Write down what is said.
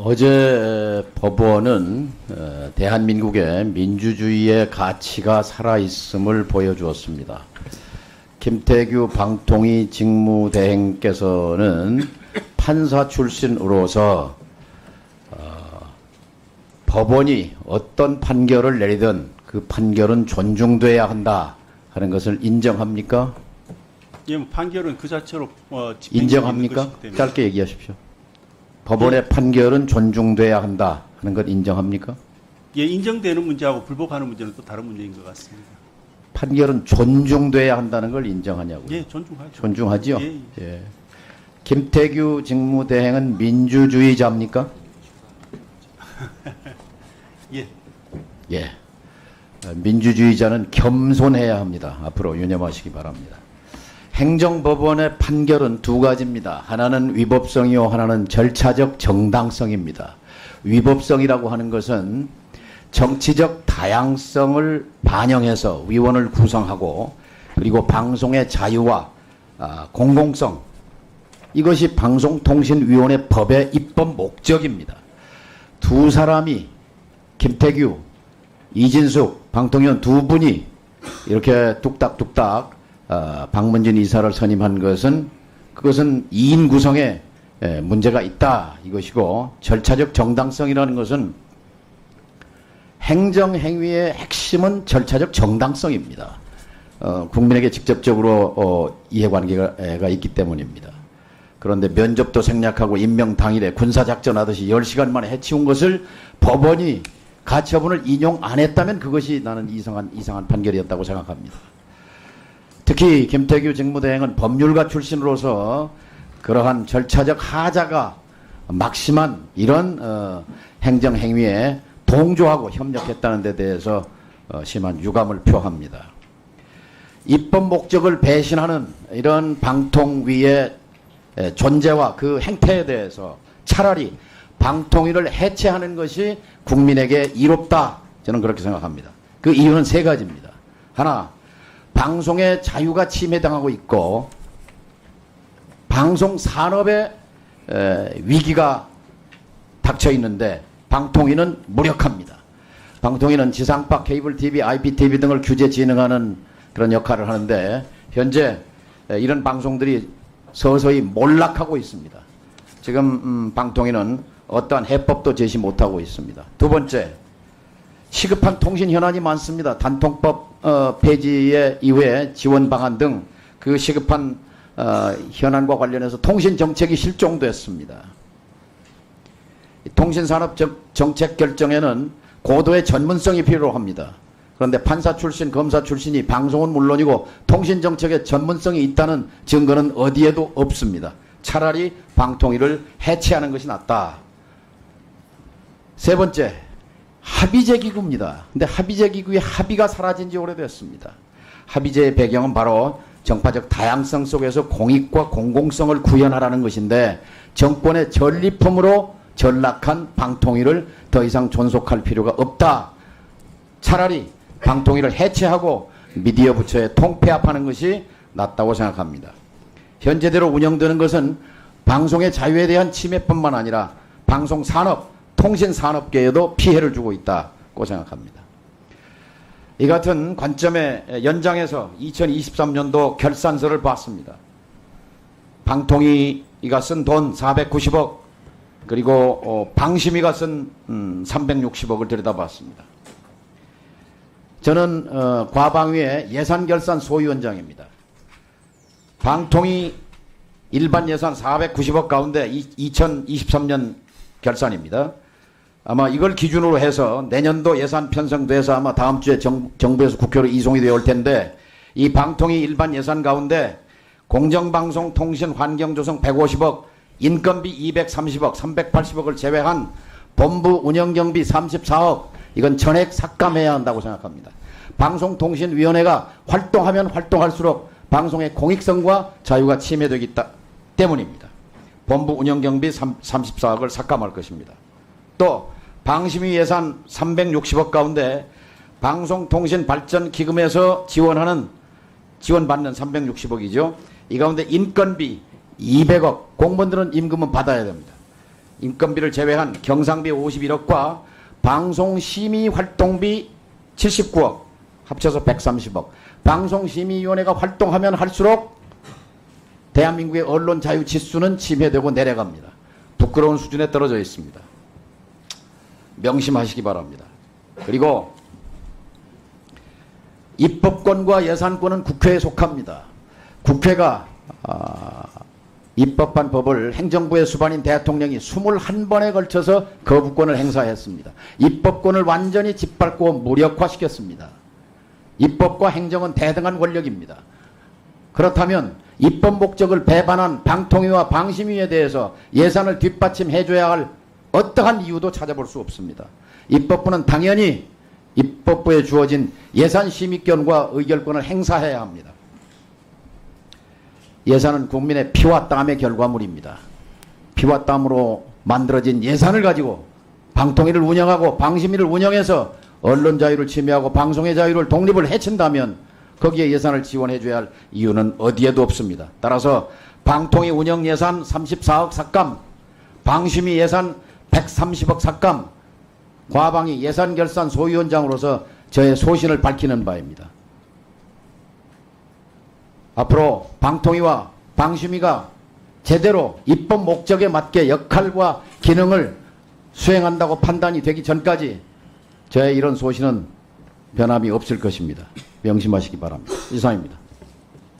어제 법원은 대한민국의 민주주의의 가치가 살아있음을 보여주었습니다. 김태규 방통위 직무대행께서는 판사 출신으로서 법원이 어떤 판결을 내리든 그 판결은 존중돼야 한다 하는 것을 인정합니까? 예, 뭐 판결은 그 자체로 인정합니까? 짧게 얘기하십시오. 법원의 판결은 존중돼야 한다 하는 것 인정합니까? 예, 인정되는 문제하고 불복하는 문제는 또 다른 문제인 것 같습니다. 판결은 존중돼야 한다는 걸 인정하냐고요? 예, 존중하죠. 존중하지요? 예, 예. 김태규 직무대행은 민주주의자입니까? 예. 예. 민주주의자는 겸손해야 합니다. 앞으로 유념하시기 바랍니다. 행정법원의 판결은 두 가지입니다. 하나는 위법성이요, 하나는 절차적 정당성입니다. 위법성이라고 하는 것은 정치적 다양성을 반영해서 위원을 구성하고 그리고 방송의 자유와 공공성, 이것이 방송통신위원회 법의 입법 목적입니다. 두 사람이 김태규, 이진숙, 방통위원 두 분이 이렇게 뚝딱뚝딱 박문진 이사를 선임한 것은 그것은 2인 구성에 문제가 있다 이것이고, 절차적 정당성이라는 것은 행정행위의 핵심은 절차적 정당성입니다. 국민에게 직접적으로 이해관계가 있기 때문입니다. 그런데 면접도 생략하고 임명 당일에 군사작전 하듯이 10시간 만에 해치운 것을 법원이 가처분을 인용 안 했다면 그것이 나는 이상한 판결이었다고 생각합니다. 특히 김태규 직무대행은 법률가 출신으로서 그러한 절차적 하자가 막심한 이런 행정행위에 동조하고 협력했다는 데 대해서 심한 유감을 표합니다. 입법 목적을 배신하는 이런 방통위의 존재와 그 행태에 대해서 차라리 방통위를 해체하는 것이 국민에게 이롭다, 저는 그렇게 생각합니다. 그 이유는 세 가지입니다. 하나, 방송의 자유가 침해당하고 있고 방송 산업의 위기가 닥쳐 있는데 방통위는 무력합니다. 방통위는 지상파, 케이블 TV, IPTV 등을 규제 진행하는 그런 역할을 하는데 현재 이런 방송들이 서서히 몰락하고 있습니다. 지금 방통위는 어떠한 해법도 제시 못하고 있습니다. 두 번째, 시급한 통신 현안이 많습니다. 단통법 폐지 이후에 지원 방안 등 그 시급한 현안과 관련해서 통신 정책이 실종됐습니다. 통신산업 정책 결정에는 고도의 전문성이 필요합니다. 그런데 판사 출신, 검사 출신이 방송은 물론이고 통신 정책에 전문성이 있다는 증거는 어디에도 없습니다. 차라리 방통위를 해체하는 것이 낫다. 세 번째, 합의제 기구입니다. 근데 합의제 기구의 합의가 사라진 지 오래됐습니다. 합의제의 배경은 바로 정파적 다양성 속에서 공익과 공공성을 구현하라는 것인데 정권의 전리품으로 전락한 방통위를 더 이상 존속할 필요가 없다. 차라리 방통위를 해체하고 미디어 부처에 통폐합하는 것이 낫다고 생각합니다. 현재대로 운영되는 것은 방송의 자유에 대한 침해뿐만 아니라 방송산업, 통신산업계에도 피해를 주고 있다고 생각합니다. 이 같은 관점의 연장에서 2023년도 결산서를 봤습니다. 방통위가 쓴 돈 490억, 그리고 방심위가 쓴 360억을 들여다봤습니다. 저는 과방위의 예산결산 소위원장입니다. 방통위 일반 예산 490억 가운데 2023년 결산입니다. 아마 이걸 기준으로 해서 내년도 예산 편성돼서 아마 다음 주에 정부에서 국회로 이송이 되어 올 텐데, 이 방통위 일반 예산 가운데 공정방송 통신 환경조성 150억, 인건비 230억, 380억을 제외한 본부 운영경비 34억, 이건 전액 삭감해야 한다고 생각합니다. 방송통신위원회가 활동하면 활동할수록 방송의 공익성과 자유가 침해되기 때문입니다. 본부 운영경비 34억을 삭감할 것입니다. 또 방심위 예산 360억 가운데 방송통신발전기금에서 지원받는 360억이죠. 이 가운데 인건비 200억, 공무원들은 임금은 받아야 됩니다. 인건비를 제외한 경상비 51억과 방송심의활동비 79억 합쳐서 130억. 방송심의위원회가 활동하면 할수록 대한민국의 언론 자유 지수는 침해되고 내려갑니다. 부끄러운 수준에 떨어져 있습니다. 명심하시기 바랍니다. 그리고 입법권과 예산권은 국회에 속합니다. 국회가 입법한 법을 행정부의 수반인 대통령이 21번에 걸쳐서 거부권을 행사했습니다. 입법권을 완전히 짓밟고 무력화시켰습니다. 입법과 행정은 대등한 권력입니다. 그렇다면 입법 목적을 배반한 방통위와 방심위에 대해서 예산을 뒷받침해줘야 할 어떠한 이유도 찾아볼 수 없습니다. 입법부는 당연히 입법부에 주어진 예산 심의권과 의결권을 행사해야 합니다. 예산은 국민의 피와 땀의 결과물입니다. 피와 땀으로 만들어진 예산을 가지고 방통위를 운영하고 방심위를 운영해서 언론 자유를 침해하고 방송의 자유를 독립을 해친다면 거기에 예산을 지원해줘야 할 이유는 어디에도 없습니다. 따라서 방통위 운영 예산 34억 삭감, 방심위 예산 130억 삭감, 과방위 예산결산 소위원장으로서 저의 소신을 밝히는 바입니다. 앞으로 방통위와 방심위가 제대로 입법 목적에 맞게 역할과 기능을 수행한다고 판단이 되기 전까지 저의 이런 소신은 변함이 없을 것입니다. 명심하시기 바랍니다. 이상입니다.